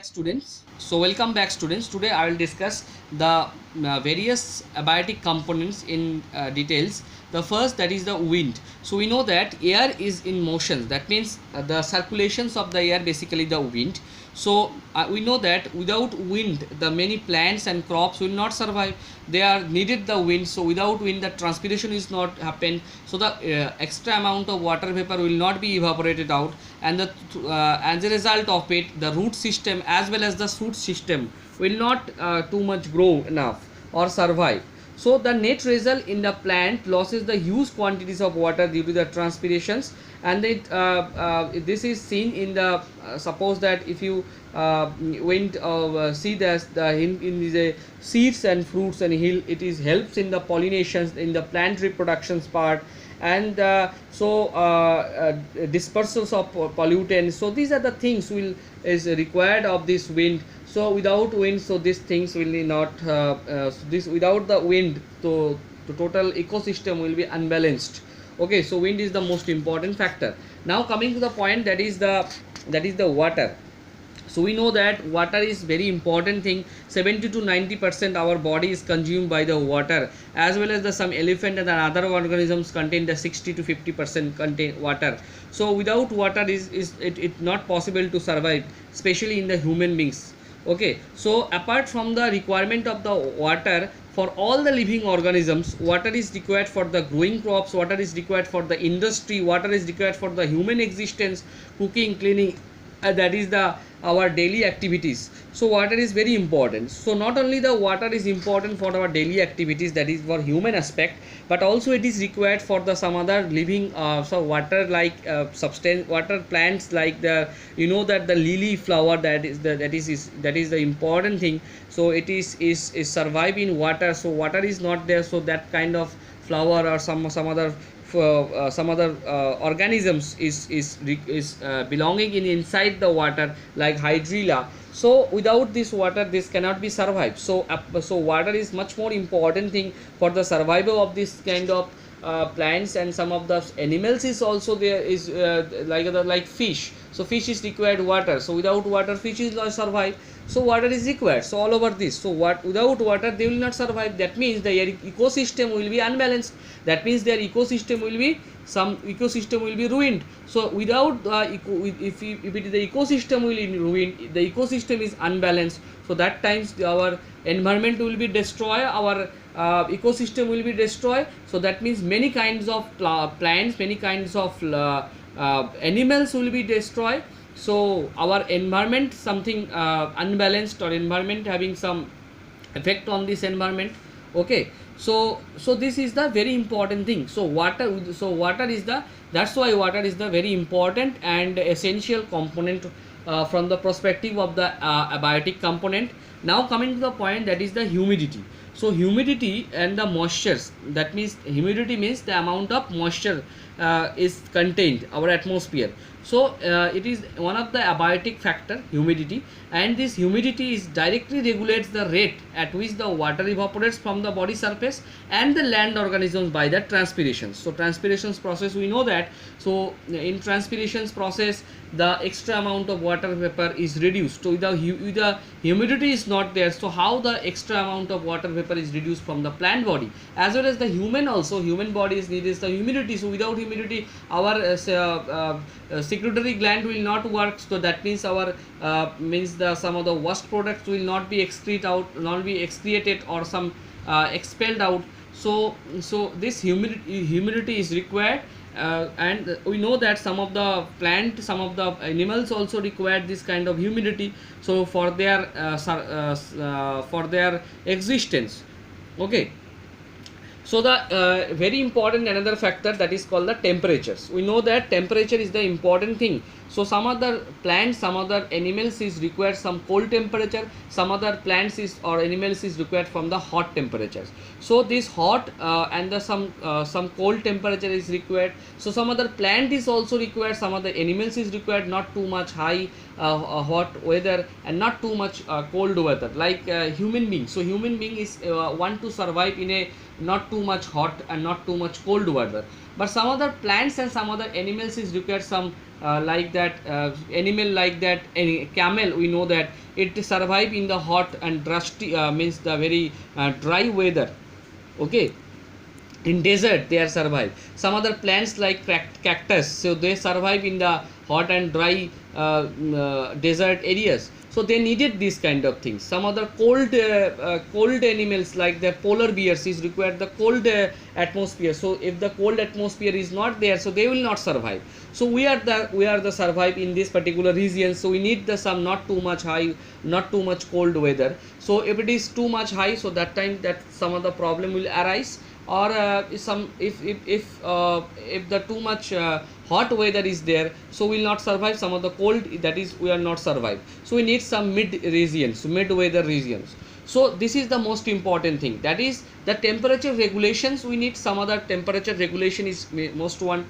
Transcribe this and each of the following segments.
Students, so welcome back students. Today I will discuss the various abiotic components in details. The first, that is the wind. So we know that air is in motion, that means the circulations of the air, basically the wind. So we know that without wind the many plants and crops will not survive. They are needed the wind. So without wind the transpiration is not happen, so the extra amount of water vapor will not be evaporated out, and as a result of it the root system as well as the shoot system will not too much grow enough or survive. So the net result in the plant loses the huge quantities of water due to the transpirations, and this is seen in the suppose that if you went see in the seeds and fruits and hill, it is helps in the pollinations in the plant reproductions part, and dispersals of pollutants. So these are the things will is required of this wind. So without wind, so these things will not this without the wind, so the total ecosystem will be unbalanced. Okay, so wind is the most important factor. Now coming to the point, that is the water. So we know that water is very important thing. 70 to 90% our body is consumed by the water, as well as the some elephant and other organisms contain the 60 to 50% contain water. So without water is it not possible to survive, especially in the human beings. Okay, so apart from the requirement of the water for all the living organisms, water is required for the growing crops, water is required for the industry, water is required for the human existence, cooking, cleaning, that is the our daily activities. So water is very important. So not only the water is important for our daily activities, that is for human aspect, but also it is required for the some other living so water like substance water plants, like the that the lily flower, that is the important thing. So it is survive in water. So water is not there, so that kind of flower or some other organisms is belonging in inside the water, like hydrilla. So without this water this cannot be survived. So water is much more important thing for the survival of this kind of plants, and some of the animals is also there is like fish. So fish is required water. So without water fish is not survive. So water is required. So all over this, so without water they will not survive. That means their ecosystem will be unbalanced. That means their ecosystem will be ruined. So without if it is the ecosystem will be ruined, the ecosystem is unbalanced. So that times our environment will be destroyed, our ecosystem will be destroyed. So that means many kinds of plants, many kinds of animals will be destroyed. So our environment something unbalanced, or environment having some effect on this environment. Okay, so this is the very important thing. So water is the, that's why water is the very important and essential component from the perspective of the abiotic component. Now coming to the point, that is the humidity. So humidity and the moistures, that means humidity means the amount of moisture is contained our atmosphere. So it is one of the abiotic factor, humidity, and this humidity is directly regulates the rate at which the water evaporates from the body surface and the land organisms by the transpirations. So transpirations process, we know that. So in transpirations process the extra amount of water vapor is reduced. So the humidity is not there, so how the extra amount of water vapor is reduced from the plant body, as well as the human also. Human body is needed the humidity. So without humidity our secretory gland will not work. So that means our means the some of the waste products will not be excreted or some expelled out. So this humidity is required. And we know that some of the plant, some of the animals also require this kind of humidity, so for their existence. Okay, so the very important another factor, that is called the temperatures. We know that temperature is the important thing. So some other plants, some other animals is required some cold temperature, some other plants is or animals is required from the hot temperatures. So this hot and the some cold temperature is required. So some other plant is also required, some other animals is required not too much high hot weather and not too much cold weather, like human being. So human being is want to survive in a not too much hot and not too much cold weather. but some other plants and some other animals is required some like that animal like that, any camel, we know that it survive in the hot and dusty means the very dry weather. Okay, in desert they are survive. Some other plants like cactus, so they survive in the hot and dry desert areas, so they needed these kind of things. Some other cold animals like the polar bears is required the cold atmosphere, so if the cold atmosphere is not there, so they will not survive. So we are the survive in this particular region, so we need the some not too much high, not too much cold weather. So if it is too much high, so that time that some of the problem will arise, or if the too much hot weather is there, so we will not survive. Some of the cold, that is we are not survive, so we need some mid regions, mid weather regions. So this is the most important thing, that is the temperature regulations. We need some other temperature regulation is most want,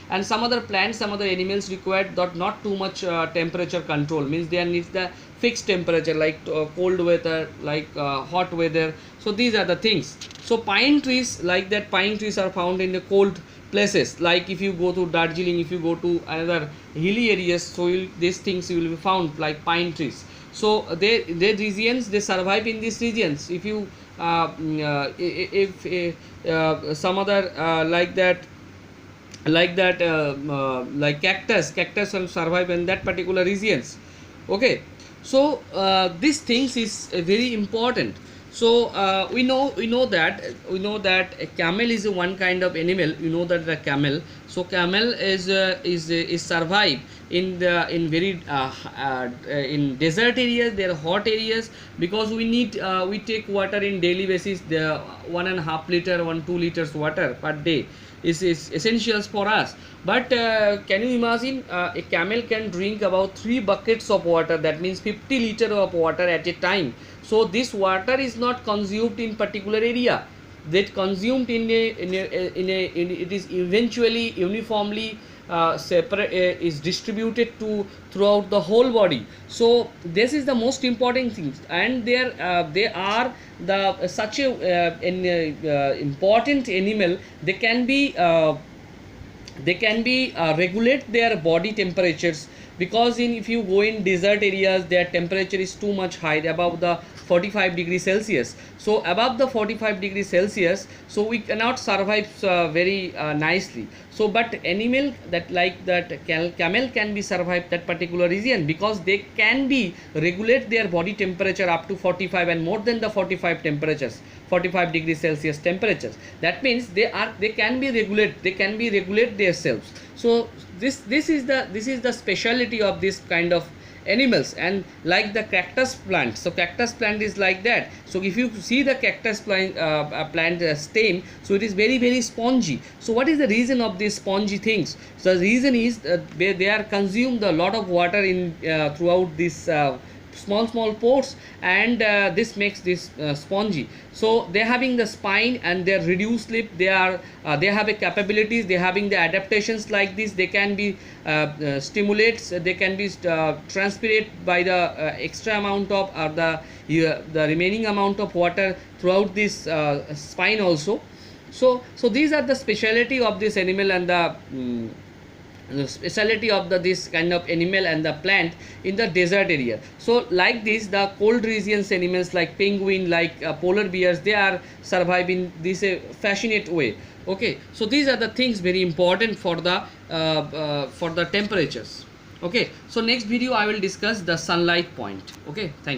and some other plants, some other animals required that not too much temperature control, means they need the fixed temperature like cold weather, like hot weather. So these are the things. So pine trees like that, pine trees are found in the cold places, like if you go to Darjeeling, if you go to another hilly areas, so these things you will be found like pine trees. So they regions, they survive in these regions. If you if some other like cactus will survive in that particular regions. Okay, so these things is very important. So we know that a camel is one kind of animal. You know that the camel. So camel is survive in very in desert areas, there are hot areas, because we need we take water in daily basis. The 1.5 liter, 2 liters water per day is essentials for us. But can you imagine a camel can drink about 3 buckets of water, that means 50 liter of water at a time. So this water is not consumed in particular area, that consumed in it is eventually uniformly separate, is distributed to throughout the whole body. So this is the most important thing, and they are the such a important animal. They can be regulate their body temperatures, because if you go in desert areas, their temperature is too much high, above the 45 degrees Celsius. So above the 45 degrees Celsius, so we cannot survive very nicely. So but animal that like that camel can be survive that particular region, because they can be regulate their body temperature up to 45 and more than the 45 temperatures, 45 degrees Celsius temperatures. That means they can be regulate themselves. So this is the speciality of this kind of animals. And like the cactus plant, so cactus plant is like that. So if you see the cactus plant stem, so it is very spongy. So what is the reason of these spongy things? So the reason is they are consumed a lot of water in throughout this small pores, and this makes this spongy. So they having the spine and their reduced lip, they have a capabilities, they having the adaptations like this. They can be stimulates, they can be transpirate by the extra amount of or the remaining amount of water throughout this spine also. So these are the speciality of this animal and the speciality of this kind of animal and the plant in the desert area. So like this, the cold regions animals like penguin, like polar bears, they are surviving this fascinate way. Okay, so these are the things very important for the temperatures. Okay, so next video I will discuss the sunlight point. Okay, thank you.